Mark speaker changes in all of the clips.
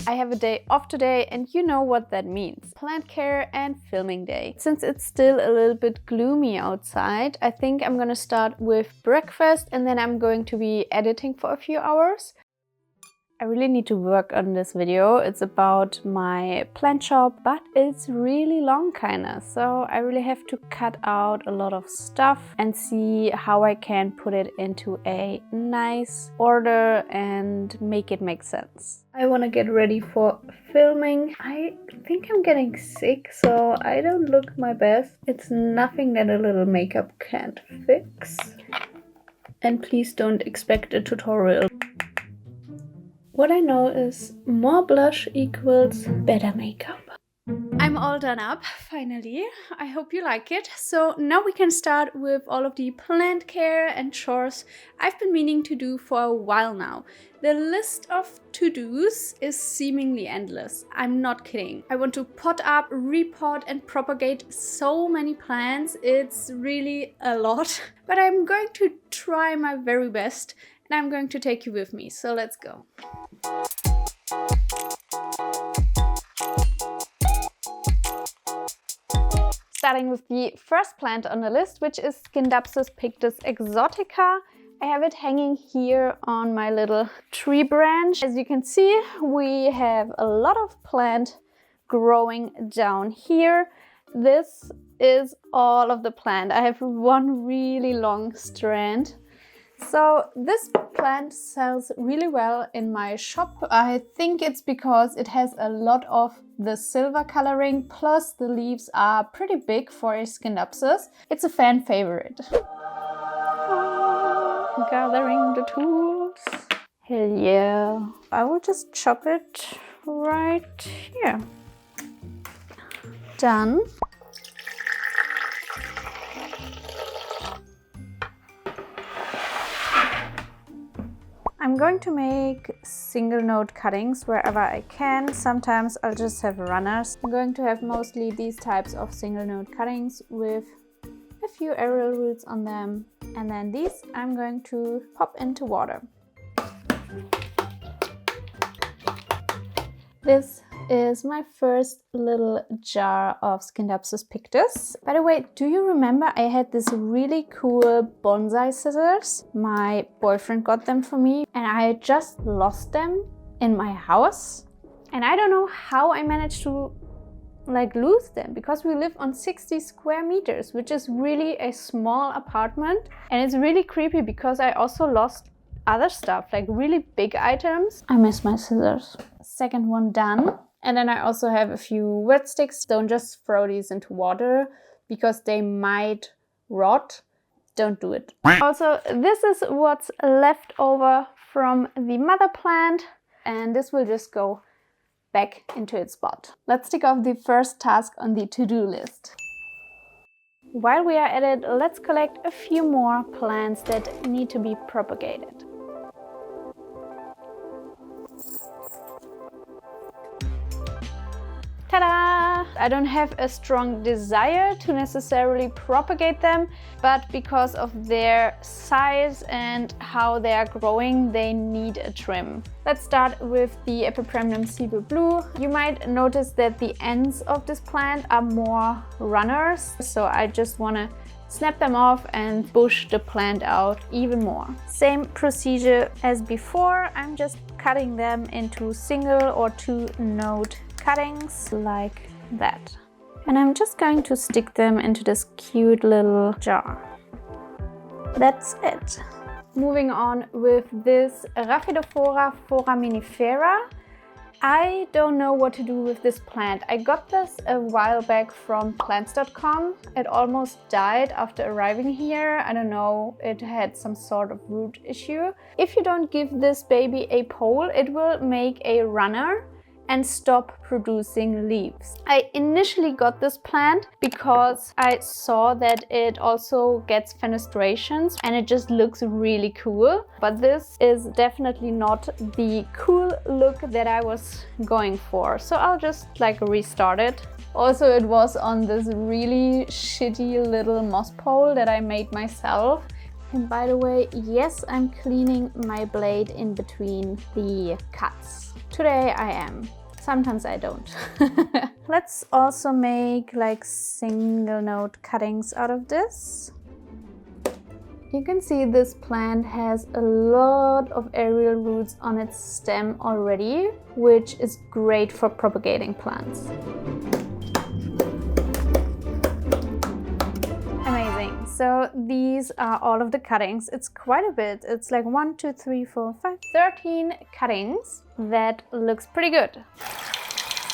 Speaker 1: I have a day off today and you know what that means. Plant care and filming day. Since it's still a little bit gloomy outside, I think I'm gonna start with breakfast and then I'm going to be editing for a few hours. I really need to work on this video. It's about my plant shop, but it's really long kinda. So I really have to cut out a lot of stuff and see how I can put it into a nice order and make it make sense. I want to get ready for filming. I think I'm getting sick, so I don't look my best. It's nothing that a little makeup can't fix. And please don't expect a tutorial. What I know is more blush equals better makeup. I'm all done up, finally. I hope you like it. So now we can start with all of the plant care and chores I've been meaning to do for a while now. The list of to-dos is seemingly endless. I'm not kidding. I want to pot up, repot and propagate so many plants. It's really a lot, but I'm going to try my very best and I'm going to take you with me. So let's go. Starting with the first plant on the list, which is Scindapsus pictus exotica. I have it hanging here on my little tree branch. As you can see, we have a lot of plant growing down here. This is all of the plant. I have one really long strand. So this plant sells really well in my shop. I think it's because it has a lot of the silver coloring, plus the leaves are pretty big for a Scindapsus. It's a fan favorite. Gathering the tools. Hell yeah. I will just chop it right here. Done. I'm going to make single node cuttings wherever I can. Sometimes I'll just have runners. I'm going to have mostly these types of single node cuttings with a few aerial roots on them. And then these I'm going to pop into water. This is my first little jar of Scindapsus pictus. By the way, do you remember I had this really cool bonsai scissors? My boyfriend got them for me and I just lost them in my house. And I don't know how I managed to lose them, because we live on 60 square meters, which is really a small apartment. And it's really creepy because I also lost other stuff, like really big items. I miss my scissors. Second one done. And then I also have a few wet sticks. Don't just throw these into water because they might rot. Don't do it. Also, this is what's left over from the mother plant, and this will just go back into its spot. Let's tick off the first task on the to-do list. While we are at it, let's collect a few more plants that need to be propagated. Ta-da! I don't have a strong desire to necessarily propagate them, but because of their size and how they are growing, they need a trim. Let's start with the Epipremnum Cibo Blue. You might notice that the ends of this plant are more runners, so I just want to snap them off and bush the plant out even more. Same procedure as before, I'm just cutting them into single or two node cuttings like that. And I'm just going to stick them into this cute little jar. That's it. Moving on with this Rhaphidophora foraminifera. I don't know what to do with this plant. I got this a while back from plants.com. It almost died after arriving here. I don't know, it had some sort of root issue. If you don't give this baby a pole, it will make a runner and stop producing leaves. I initially got this plant because I saw that it also gets fenestrations and it just looks really cool. But this is definitely not the cool look that I was going for. So I'll just restart it. Also, it was on this really shitty little moss pole that I made myself. And by the way, yes, I'm cleaning my blade in between the cuts. Today I am. Sometimes I don't. Let's also make like single node cuttings out of this. You can see this plant has a lot of aerial roots on its stem already, which is great for propagating plants. Amazing. So these are all of the cuttings. It's quite a bit. It's like 1, 2, 3, 4, 5, 13 cuttings. That looks pretty good.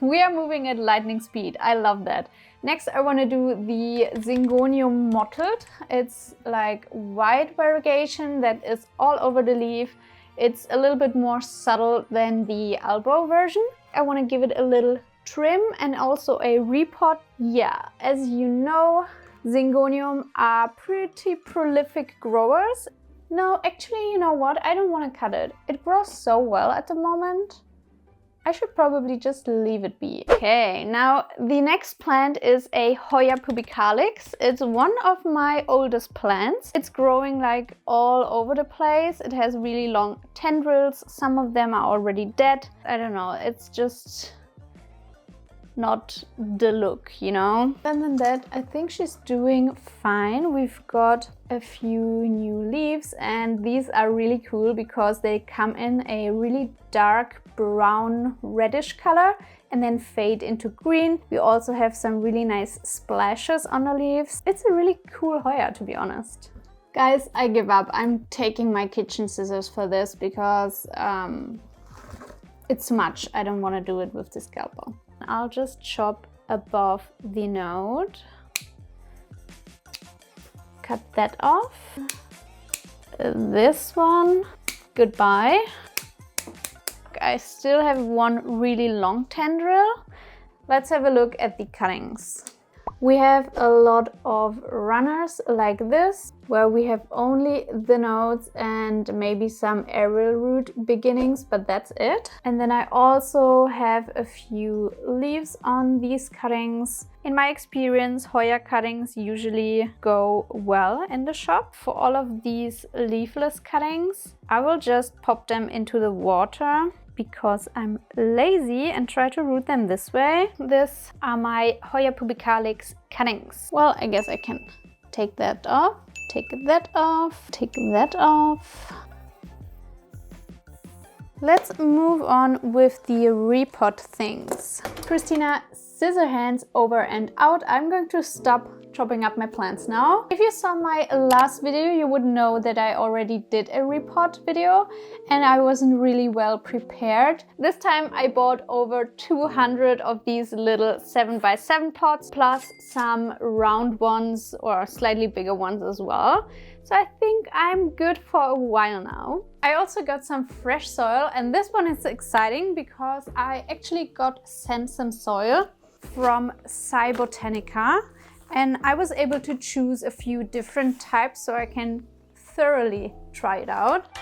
Speaker 1: We are moving at lightning speed. I love that. Next, I want to do the Syngonium mottled. It's like white variegation that is all over the leaf. It's a little bit more subtle than the elbow version. I want to give it a little trim and also a repot. Yeah, as you know, Syngonium are pretty prolific growers. No, actually, you know what? I don't want to cut it. It grows so well at the moment. I should probably just leave it be. Okay, now the next plant is a Hoya pubicalis. It's one of my oldest plants. It's growing like all over the place. It has really long tendrils. Some of them are already dead. I don't know, it's just not the look, you know? Other than that, I think she's doing fine. We've got a few new leaves and these are really cool because they come in a really dark brown reddish color and then fade into green. We also have some really nice splashes on the leaves. It's a really cool Hoya, to be honest. Guys, I give up. I'm taking my kitchen scissors for this because it's too much. I don't want to do it with the scalpel. I'll just chop above the node. Cut that off. This one, goodbye. I still have one really long tendril. Let's have a look at the cuttings. We have a lot of runners like this, where we have only the nodes and maybe some aerial root beginnings, but that's it. And then I also have a few leaves on these cuttings. In my experience, Hoya cuttings usually go well in the shop. For all of these leafless cuttings, I will just pop them into the water because I'm lazy and try to root them this way. These are my Hoya pubicalis cuttings. Well, I guess I can take that off, take that off, take that off. Let's move on with the repot things. Christina, scissor hands over and out. I'm going to stop chopping up my plants now. If you saw my last video, you would know that I already did a repot video and I wasn't really well prepared. This time I bought over 200 of these little 7x7 pots, plus some round ones or slightly bigger ones as well. So I think I'm good for a while now. I also got some fresh soil, and this one is exciting because I actually got sent some soil from Botanica. And I was able to choose a few different types so I can thoroughly try it out.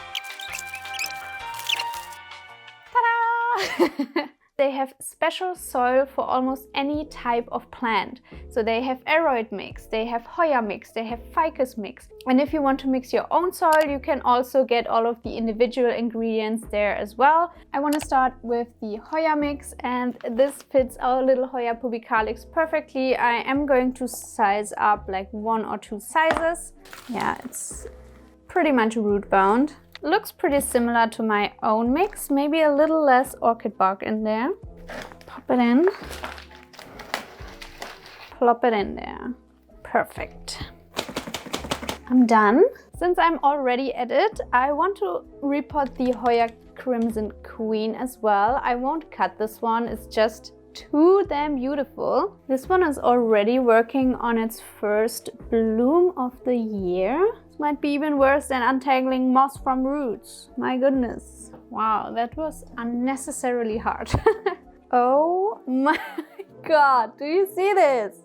Speaker 1: Ta-da! They have special soil for almost any type of plant. So they have aroid mix, they have Hoya mix, they have Ficus mix. And if you want to mix your own soil, you can also get all of the individual ingredients there as well. I want to start with the Hoya mix, and this fits our little Hoya pubicalis perfectly. I am going to size up like 1 or 2 sizes. Yeah, it's pretty much root bound. Looks pretty similar to my own mix, maybe a little less orchid bark in there. Pop it in. Plop it in there. Perfect. I'm done. Since I'm already at it, I want to repot the Hoya Crimson Queen as well. I won't cut this one, it's just too damn beautiful. This one is already working on its first bloom of the year. This might be even worse than untangling moss from roots. My goodness. Wow, that was unnecessarily hard. Oh my god, do you see this?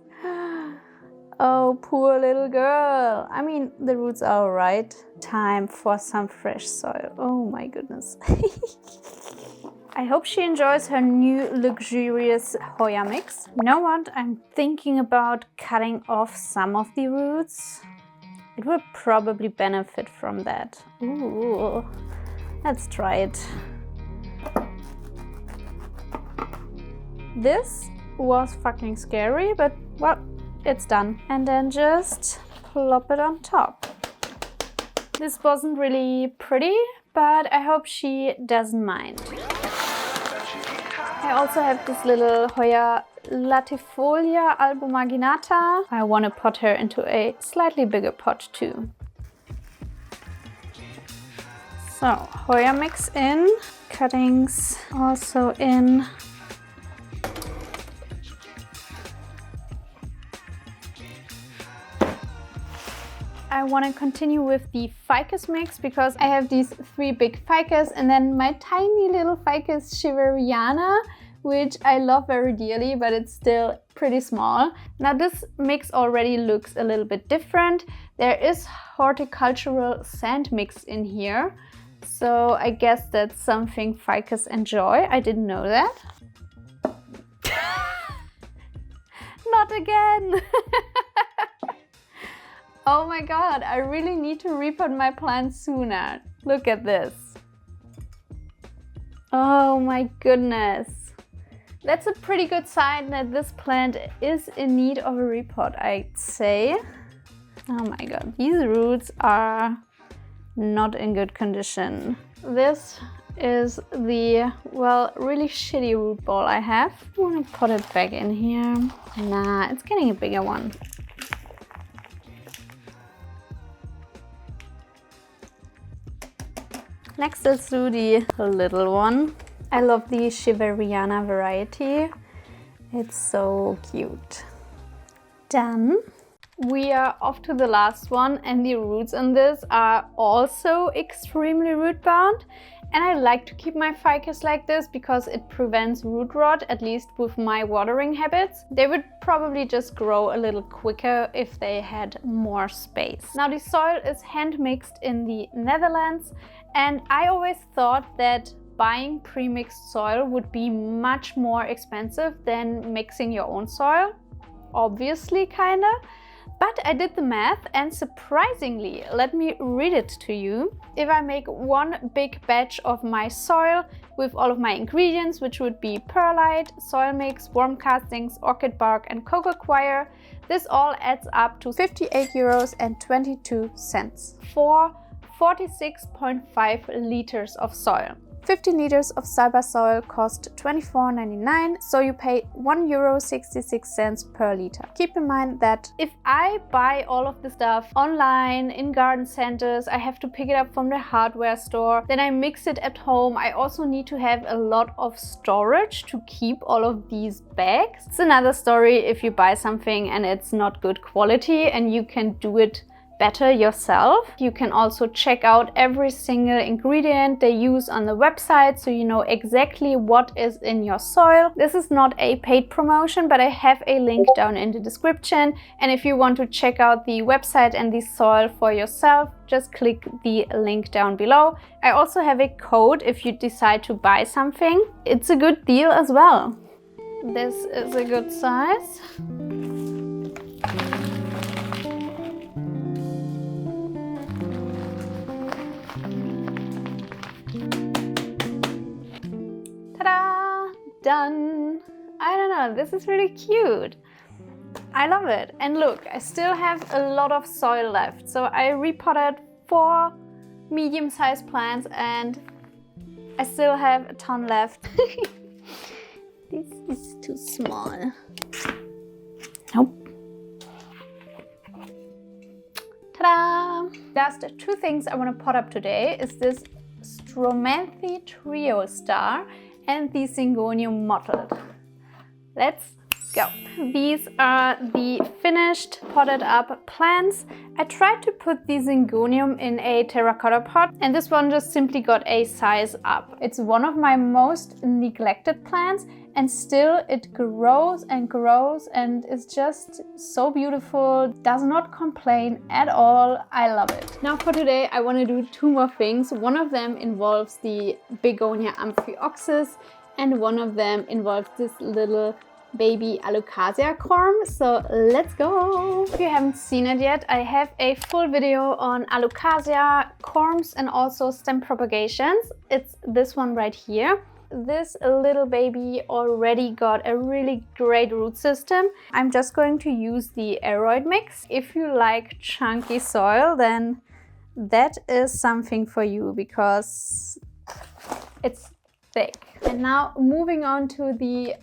Speaker 1: Oh, poor little girl. I mean, the roots are all right. Time for some fresh soil. Oh my goodness. I hope she enjoys her new luxurious Hoya mix. You know what? I'm thinking about cutting off some of the roots. It will probably benefit from that. Ooh, let's try it. This was fucking scary, but well, it's done. And then just plop it on top. This wasn't really pretty, but I hope she doesn't mind. I also have this little Hoya Latifolia albumarginata. I want to pot her into a slightly bigger pot too. So Hoya mix in, cuttings also in. I want to continue with the Ficus mix because I have these 3 big Ficus and then my tiny little Ficus Shiveriana, which I love very dearly, but it's still pretty small. Now this mix already looks a little bit different. There is horticultural sand mix in here, so I guess that's something Ficus enjoy. I didn't know that. Not again! Oh my god, I really need to repot my plants sooner. Look at this. Oh my goodness. That's a pretty good sign that this plant is in need of a repot, I'd say. Oh my god, these roots are not in good condition. This is the, well, really shitty root ball I have. I want to put it back in here. Nah, it's getting a bigger one. Next, let's do the little one. I love the Shiveriana variety. It's so cute. Done. We are off to the last one, and the roots on this are also extremely root bound. And I like to keep my Ficus like this because it prevents root rot, at least with my watering habits. They would probably just grow a little quicker if they had more space. Now the soil is hand mixed in the Netherlands, and I always thought that buying pre-mixed soil would be much more expensive than mixing your own soil. Obviously, kinda. But I did the math, and surprisingly, let me read it to you. If I make one big batch of my soil with all of my ingredients, which would be perlite, soil mix, worm castings, orchid bark and cocoa coir, this all adds up to 58,22 € for 46.5 liters of soil. 15 liters of Cyber soil cost €24.99, so you pay €1.66 per liter. Keep in mind that if I buy all of the stuff online, in garden centers, I have to pick it up from the hardware store, then I mix it at home. I also need to have a lot of storage to keep all of these bags. It's another story if you buy something and it's not good quality and you can do it better yourself. You can also check out every single ingredient they use on the website so you know exactly what is in your soil. This is not a paid promotion, but I have a link down in the description, and if you want to check out the website and the soil for yourself, just click the link down below. I also have a code if you decide to buy something. It's a good deal as well. This is a good size. Done. I don't know, this is really cute. I love it. And look, I still have a lot of soil left. So I repotted 4 medium-sized plants and I still have a ton left. This is too small. Nope. Ta-da! Last 2 things I want to pot up today is this Stromanthe Trio Star and the Syngonium mottled. Let's go. These are the finished potted up plants. I tried to put the Syngonium in a terracotta pot and this one just simply got a size up. It's one of my most neglected plants and still it grows and grows and is just so beautiful. Does not complain at all. I love it. Now for today I want to do 2 more things. One of them involves the Begonia amphioxus and one of them involves this little baby Alocasia corm. So let's go! If you haven't seen it yet, I have a full video on Alocasia corms and also stem propagations. It's this one right here. This little baby already got a really great root system. I'm just going to use the aeroid mix. If you like chunky soil, then that is something for you because it's thick. And now moving on to the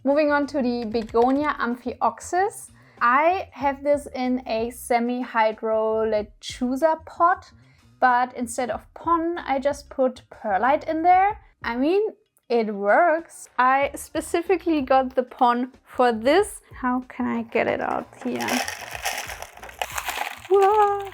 Speaker 1: Moving on to the Begonia amphioxus. I have this in a semi-hydro lechuza pot, but instead of pon, I just put perlite in there. I mean, it works. I specifically got the pon for this. How can I get it out here? Whoa.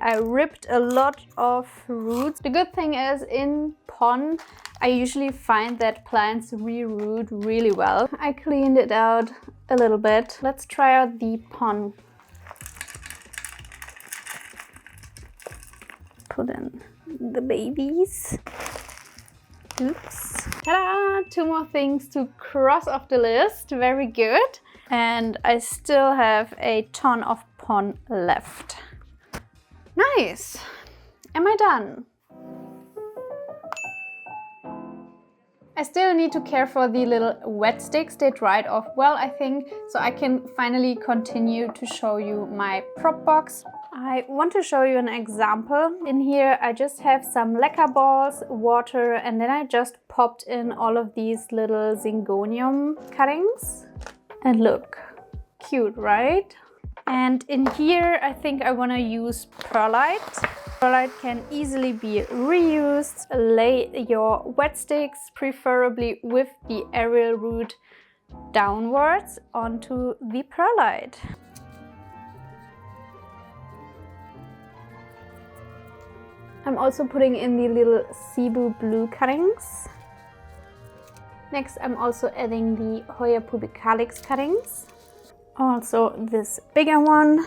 Speaker 1: I ripped a lot of roots. The good thing is in pon, I usually find that plants re-root really well. I cleaned it out a little bit. Let's try out the pon. Put in the babies. Oops. Ta-da! 2 more things to cross off the list. Very good. And I still have a ton of pon left. Nice! Am I done? I still need to care for the little wet sticks. They dried off well, I think, so I can finally continue to show you my prop box. I want to show you an example. In here I just have some lacquer balls, water, and then I just popped in all of these little Syngonium cuttings. And look, cute, right? And in here I think I want to use perlite. Perlite can easily be reused. Lay your wet sticks, preferably with the aerial root downwards, onto the perlite. I'm also putting in the little Cebu blue cuttings. Next I'm also adding the Hoya pubicalis cuttings. Also this bigger one.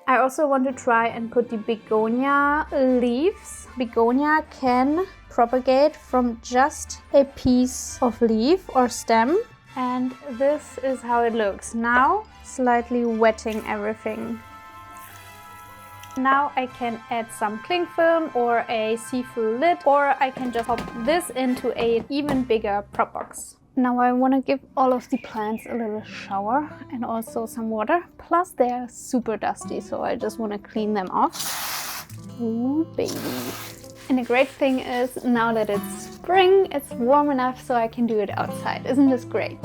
Speaker 1: I also want to try and put the Begonia leaves. Begonia can propagate from just a piece of leaf or stem. And this is how it looks. Now slightly wetting everything. Now I can add some cling film or a see-through lid, or I can just pop this into an even bigger prop box. Now I want to give all of the plants a little shower and also some water. Plus they're super dusty, so I just want to clean them off. Ooh, baby. And the great thing is, now that it's spring, it's warm enough so I can do it outside. Isn't this great?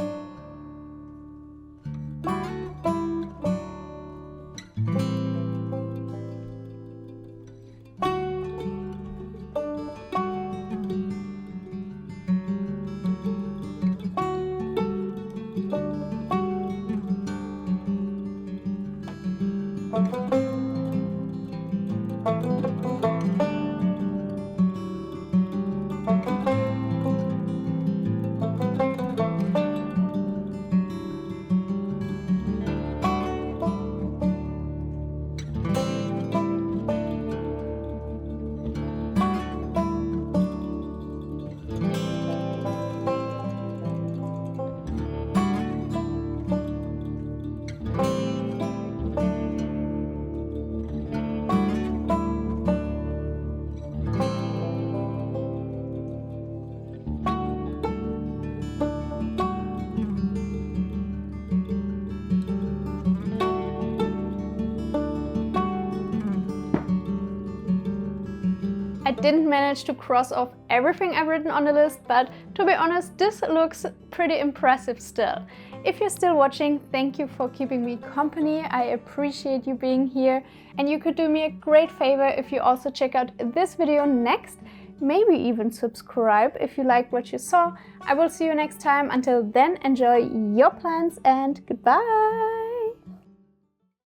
Speaker 1: I didn't manage to cross off everything I've written on the list, but to be honest, this looks pretty impressive still. If you're still watching, thank you for keeping me company. I appreciate you being here, and you could do me a great favor if you also check out this video next. Maybe even subscribe if you liked what you saw. I will see you next time. Until then, enjoy your plants and goodbye!